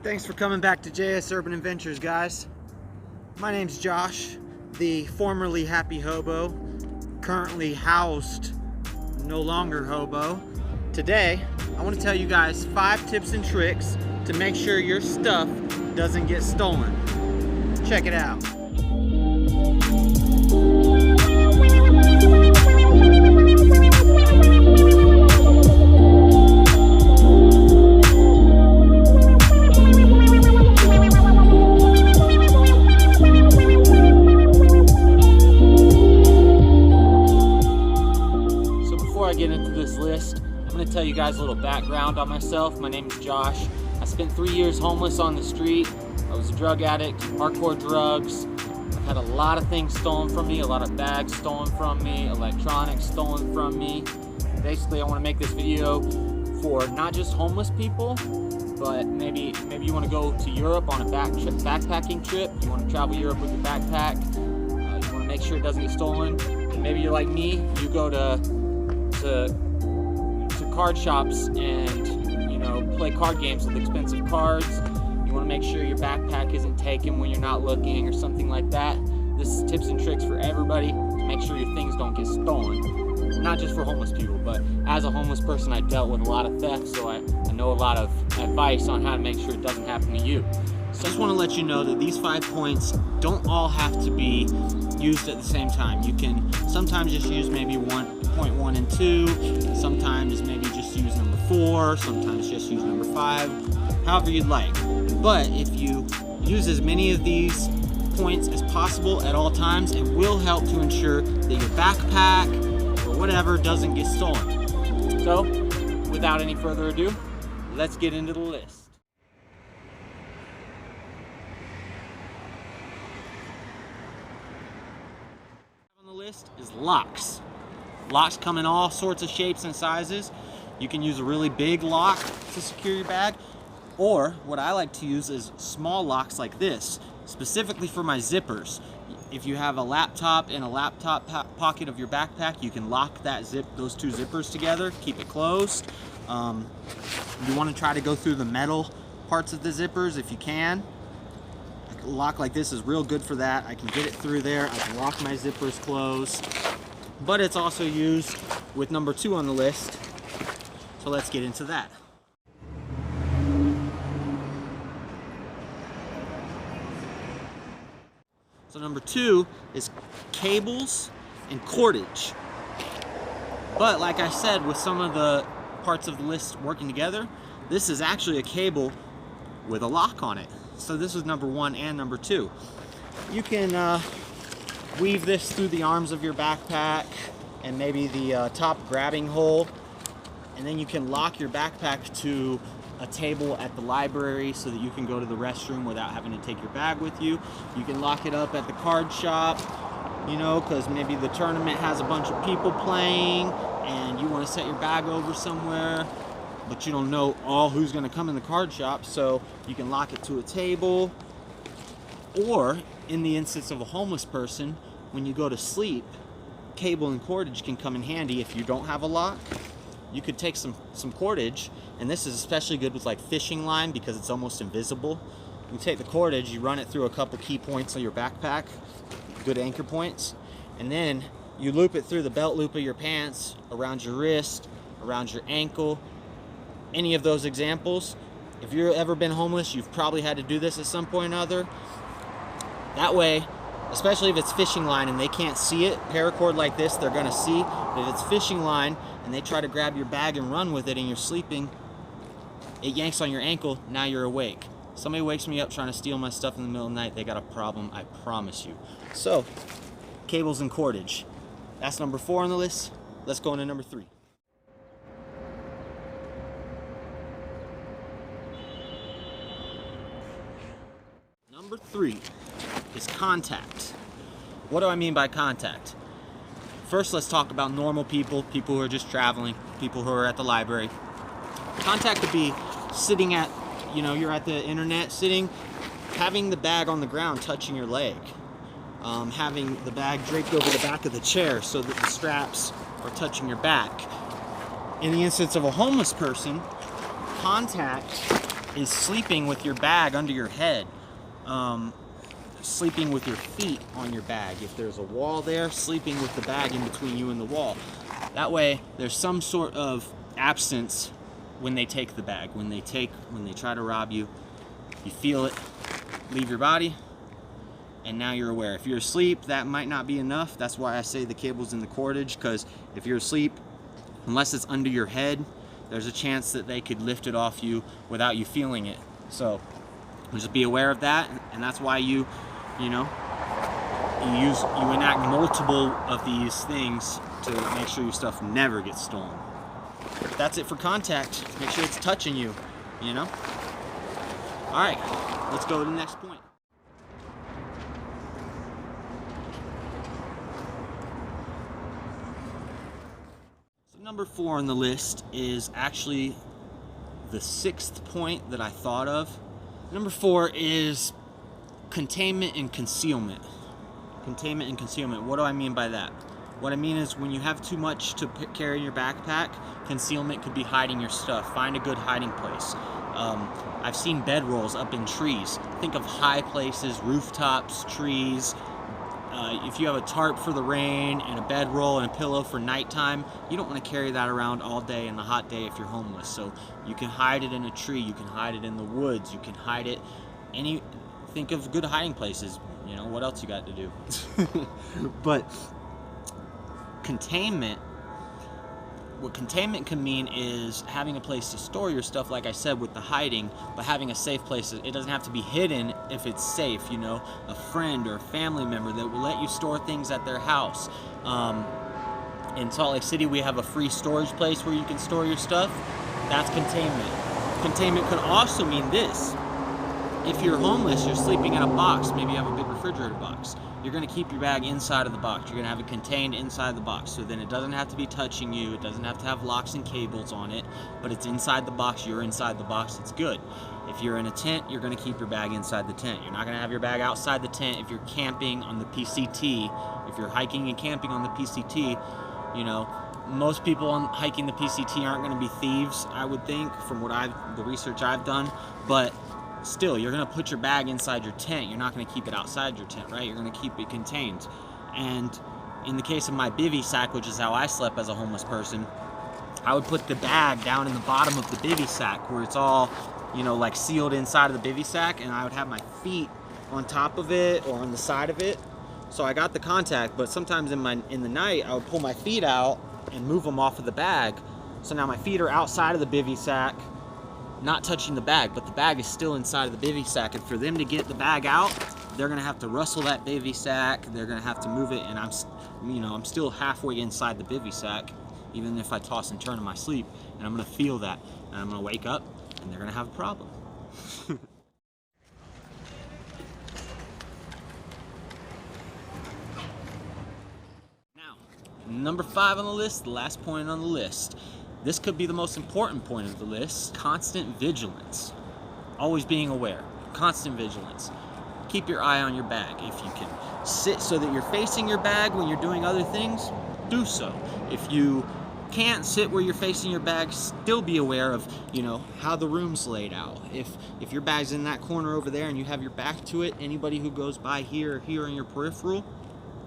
Thanks for coming back to JS Urban Adventures, guys. My name's Josh, the formerly happy hobo, currently housed, no longer hobo. Today, I want to tell you guys 5 tips and tricks to make sure your stuff doesn't get stolen. Check it out. I'm going to tell you guys a little background on myself. My name is Josh. I spent 3 years homeless on the street. I was a drug addict, hardcore drugs. I've had a lot of things stolen from me, a lot of bags stolen from me, electronics stolen from me. Basically, I want to make this video for not just homeless people, but maybe you want to go to Europe on a backpacking trip. You want to travel Europe with your backpack. You want to make sure it doesn't get stolen. And maybe you're like me, you go to card shops and play card games with expensive cards. You want to make sure your backpack isn't taken when you're not looking or something like that. This is tips and tricks for everybody to make sure your things don't get stolen. Not just for homeless people, but as a homeless person, I dealt with a lot of theft, so I know a lot of advice on how to make sure it doesn't happen to you. So I just want to let you know that these 5 points don't all have to be used at the same time. You can sometimes just use maybe point 1 and 2, sometimes maybe just use number 4, sometimes just use number 5, however you'd like. But if you use as many of these points as possible at all times, it will help to ensure that your backpack or whatever doesn't get stolen. So, without any further ado, let's get into the list. On the list is locks. Locks come in all sorts of shapes and sizes. You can use a really big lock to secure your bag, or what I like to use is small locks like this, specifically for my zippers. If you have a laptop in a laptop pocket of your backpack, you can lock those 2 zippers together, keep it closed. You want to try to go through the metal parts of the zippers if you can. A lock like this is real good for that. I can get it through there. I can lock my zippers closed. But it's also used with number 2 on the list. So let's get into that. So number 2 is cables and cordage. But like I said, with some of the parts of the list working together, this is actually a cable with a lock on it. So this is number 1 and number 2. You can weave this through the arms of your backpack and maybe the top grabbing hole, and then you can lock your backpack to a table at the library so that you can go to the restroom without having to take your bag with you. You can lock it up at the card shop, because maybe the tournament has a bunch of people playing and you want to set your bag over somewhere, but you don't know who's going to come in the card shop, so you can lock it to a table. Or in the instance of a homeless person, when you go to sleep, cable and cordage can come in handy. If you don't have a lock, you could take some cordage, and this is especially good with like fishing line because it's almost invisible. You take the cordage, you run it through a couple key points on your backpack, good anchor points, and then you loop it through the belt loop of your pants, around your wrist, around your ankle. Any of those examples, if you've ever been homeless, you've probably had to do this at some point or other. That way, especially if it's fishing line and they can't see it, paracord like this, they're gonna see. But if it's fishing line and they try to grab your bag and run with it and you're sleeping, it yanks on your ankle, now you're awake. Somebody wakes me up trying to steal my stuff in the middle of the night, they got a problem, I promise you. So, cables and cordage. That's number 4 on the list. Let's go into number 3. Number 3 is contact. What do I mean by contact? First, let's talk about normal people who are just traveling, people who are at the library. Contact could be sitting at, you're at the internet sitting, having the bag on the ground touching your leg, having the bag draped over the back of the chair so that the straps are touching your back. In the instance of a homeless person, contact is sleeping with your bag under your head. Sleeping with your feet on your bag. If there's a wall there, sleeping with the bag in between you and the wall. That way, there's some sort of absence when they take the bag. When they try to rob you, you feel it leave your body, and now you're aware. If you're asleep, that might not be enough. That's why I say the cable's in the cordage, because if you're asleep, unless it's under your head, there's a chance that they could lift it off you without you feeling it. So just be aware of that, and that's why you enact multiple of these things to make sure your stuff never gets stolen. But that's it for contact. Make sure it's touching you, All right, let's go to the next point. So number 4 on the list is actually the 6th point that I thought of. Number 4 is containment and concealment. Containment and concealment. What do I mean by that? What I mean is when you have too much to carry in your backpack, concealment could be hiding your stuff. Find a good hiding place. I've seen bedrolls up in trees. Think of high places, rooftops, trees. If you have a tarp for the rain and a bedroll and a pillow for nighttime, you don't want to carry that around all day in the hot day if you're homeless. So you can hide it in a tree, you can hide it in the woods, you can hide it think of good hiding places. What else you got to do? But containment, what containment can mean is having a place to store your stuff, like I said, with the hiding, but having a safe place. It doesn't have to be hidden if it's safe, a friend or a family member that will let you store things at their house. In Salt Lake City, we have a free storage place where you can store your stuff. That's containment. Containment could also mean this. If you're homeless, you're sleeping in a box, maybe you have a big refrigerator box, you're going to keep your bag inside of the box. You're going to have it contained inside the box. So then it doesn't have to be touching you. It doesn't have to have locks and cables on it, but it's inside the box. You're inside the box. It's good. If you're in a tent, you're going to keep your bag inside the tent. You're not going to have your bag outside the tent. If you're camping on the PCT, if you're hiking and camping on the PCT, most people hiking the PCT aren't going to be thieves, I would think, from the research I've done, but still, you're going to put your bag inside your tent. You're not going to keep it outside your tent, right? You're going to keep it contained. And in the case of my bivy sack, which is how I slept as a homeless person, I would put the bag down in the bottom of the bivy sack where it's all, like sealed inside of the bivy sack, and I would have my feet on top of it or on the side of it. So I got the contact, but sometimes in the night, I would pull my feet out and move them off of the bag. So now my feet are outside of the bivy sack, not touching the bag, but the bag is still inside of the bivy sack. And for them to get the bag out, they're gonna have to rustle that bivy sack. They're gonna have to move it, and I'm still halfway inside the bivy sack, even if I toss and turn in my sleep. And I'm gonna feel that, and I'm gonna wake up, and they're gonna have a problem. Now, number 5 on the list, the last point on the list. This could be the most important point of the list. Constant vigilance. Always being aware. Constant vigilance. Keep your eye on your bag. If you can sit so that you're facing your bag when you're doing other things, do so. If you can't sit where you're facing your bag, still be aware of, how the room's laid out. If your bag's in that corner over there and you have your back to it, anybody who goes by here or here in your peripheral,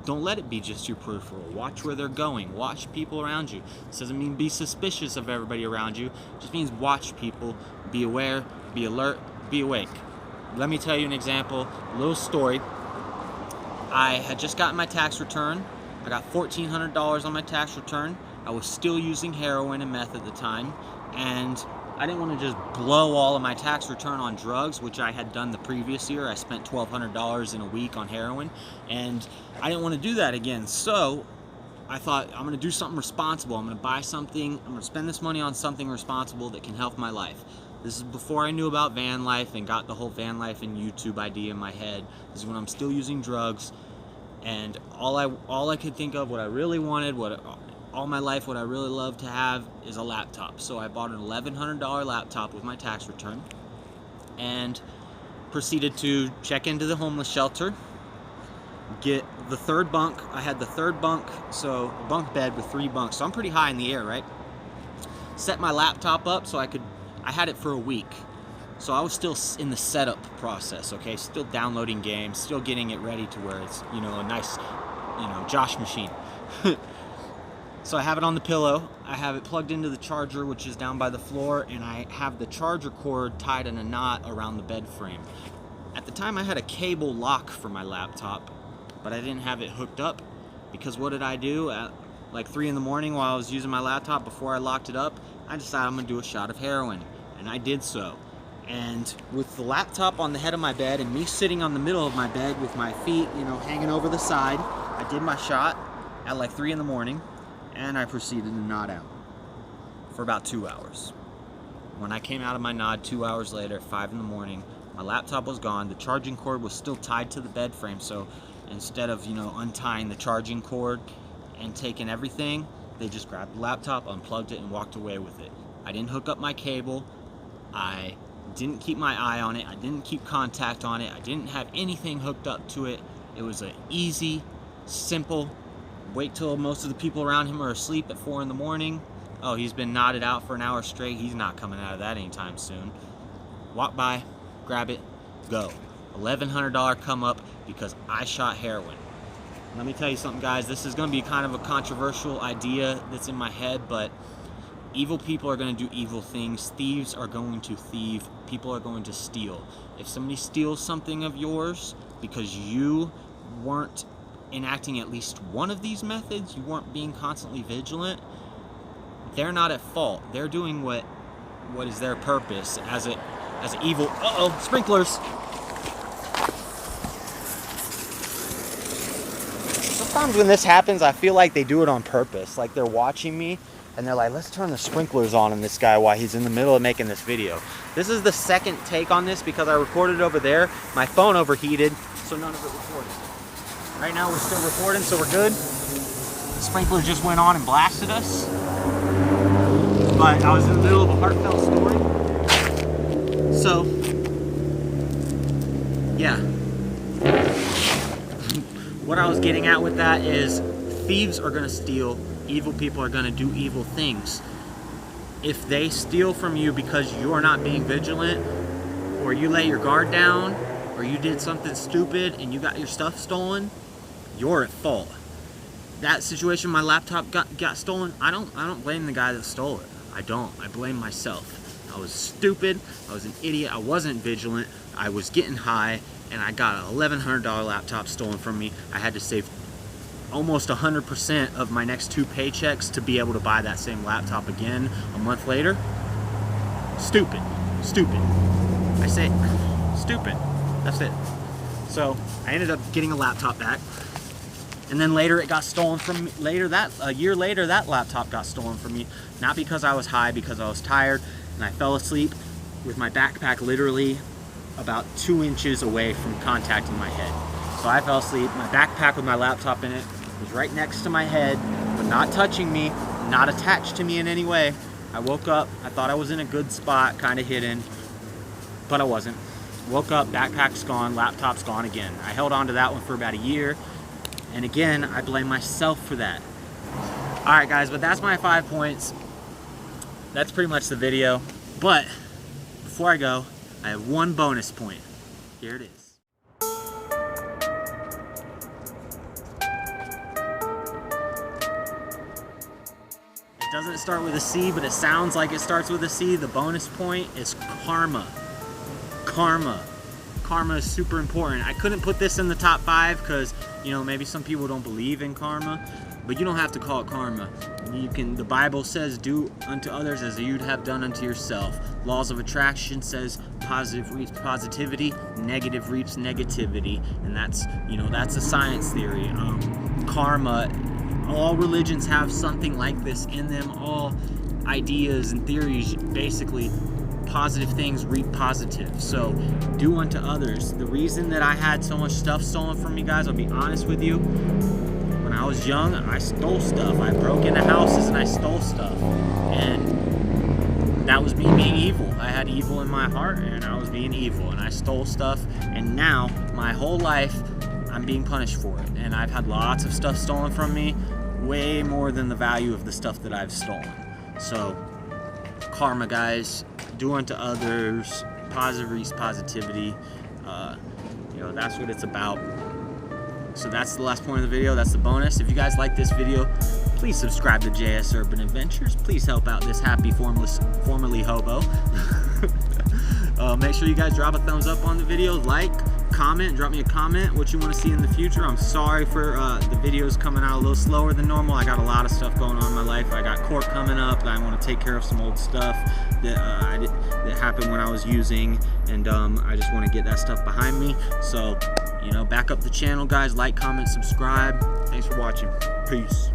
don't let it be just your peripheral. Watch where they're going. Watch people around you. This doesn't mean be suspicious of everybody around you. It just means watch people. Be aware, be alert, be awake. Let me tell you an example, a little story. I had just gotten my tax return. I got $1,400 on my tax return. I was still using heroin and meth at the time, and I didn't want to just blow all of my tax return on drugs, which I had done the previous year. I spent $1,200 in a week on heroin, and I didn't want to do that again. So I thought, I'm going to do something responsible. I'm going to buy something. I'm going to spend this money on something responsible that can help my life. This is before I knew about van life and got the whole van life and YouTube idea in my head. This is when I'm still using drugs, and all I could think of, what I really wanted, all my life, what I really love to have is a laptop. So I bought an $1,100 laptop with my tax return and proceeded to check into the homeless shelter, get the 3rd bunk. I had the 3rd bunk, so a bunk bed with 3 bunks. So I'm pretty high in the air, right? Set my laptop up so I had it for a week. So I was still in the setup process, okay? Still downloading games, still getting it ready to where it's, you know, a nice, you know, Josh machine. So I have it on the pillow. I have it plugged into the charger, which is down by the floor, and I have the charger cord tied in a knot around the bed frame. At the time, I had a cable lock for my laptop, but I didn't have it hooked up, because what did I do? At like 3 in the morning while I was using my laptop, before I locked it up, I decided I'm gonna do a shot of heroin, and I did so. And with the laptop on the head of my bed and me sitting on the middle of my bed with my feet, you know, hanging over the side, I did my shot at like 3 in the morning, and I proceeded to nod out for about 2 hours. When I came out of my nod 2 hours later, at 5 in the morning, my laptop was gone. The charging cord was still tied to the bed frame, so instead of, you know, untying the charging cord and taking everything, they just grabbed the laptop, unplugged it, and walked away with it. I didn't hook up my cable. I didn't keep my eye on it. I didn't keep contact on it. I didn't have anything hooked up to it. It was an easy, simple, wait till most of the people around him are asleep at 4 in the morning. Oh, he's been nodded out for an hour straight. He's not coming out of that anytime soon. Walk by, grab it, go. $1,100 come up because I shot heroin. Let me tell you something, guys. This is going to be kind of a controversial idea that's in my head, but evil people are going to do evil things. Thieves are going to thieve. People are going to steal. If somebody steals something of yours because you weren't enacting at least one of these methods, you weren't being constantly vigilant, they're not at fault. They're doing what is their purpose as an evil. Uh-oh, sprinklers. Sometimes when this happens, I feel like they do it on purpose. Like they're watching me and they're like, let's turn the sprinklers on this guy while he's in the middle of making this video. This is the second take on this because I recorded over there. My phone overheated, so none of it recorded. Right now we're still recording, so we're good. The sprinkler just went on and blasted us. But I was in the middle of a heartfelt story. So, yeah. What I was getting at with that is thieves are going to steal. Evil people are going to do evil things. If they steal from you because you're not being vigilant, or you let your guard down, or you did something stupid and you got your stuff stolen, you're at fault. That situation, my laptop got stolen, I don't blame the guy that stole it. I don't. I blame myself. I was stupid. I was an idiot. I wasn't vigilant. I was getting high, and I got a $1,100 laptop stolen from me. I had to save almost 100% of my next 2 paychecks to be able to buy that same laptop again a month later. Stupid. Stupid. I say stupid. That's it. So I ended up getting a laptop back. And then later it got stolen from me. A year later, that laptop got stolen from me. Not because I was high, because I was tired and I fell asleep with my backpack literally about 2 inches away from contacting my head. So I fell asleep. My backpack with my laptop in it was right next to my head, but not touching me, not attached to me in any way. I woke up. I thought I was in a good spot, kind of hidden, but I wasn't. Woke up, backpack's gone, laptop's gone again. I held on to that one for about a year. And again, I blame myself for that. All right, guys, but that's my 5 points. That's pretty much the video. But before I go, I have one bonus point. Here it is. It doesn't start with a C, but it sounds like it starts with a C. The bonus point is karma. Karma. Karma is super important. I couldn't put this in the top 5 because, you know, maybe some people don't believe in karma, but you don't have to call it karma. The Bible says, do unto others as you'd have done unto yourself. Laws of attraction says positive reaps positivity, negative reaps negativity, and that's a science theory. Karma, all religions have something like this in them. All ideas and theories, basically, positive things reap positive. So do unto others. The reason that I had so much stuff stolen from me, guys, I'll be honest with you, when I was young, I stole stuff. I broke into houses and I stole stuff, and that was me being evil. I had evil in my heart and I was being evil, and I stole stuff, and now my whole life I'm being punished for it. And I've had lots of stuff stolen from me, way more than the value of the stuff that I've stolen. So karma, guys. Do unto others, positivity. You know, that's what it's about. So that's the last point of the video. That's the bonus. If you guys like this video, please subscribe to JS Urban Adventures. Please help out this happy formerly hobo. Make sure you guys drop a thumbs up on the video, like, comment, drop me a comment what you want to see in the future. I'm sorry for the videos coming out a little slower than normal. I got a lot of stuff going on in my life. I got court coming up. I want to take care of some old stuff that that happened when I was using, and I just want to get that stuff behind me. So, you know, back up the channel, guys. Like, comment, subscribe. Thanks for watching. Peace.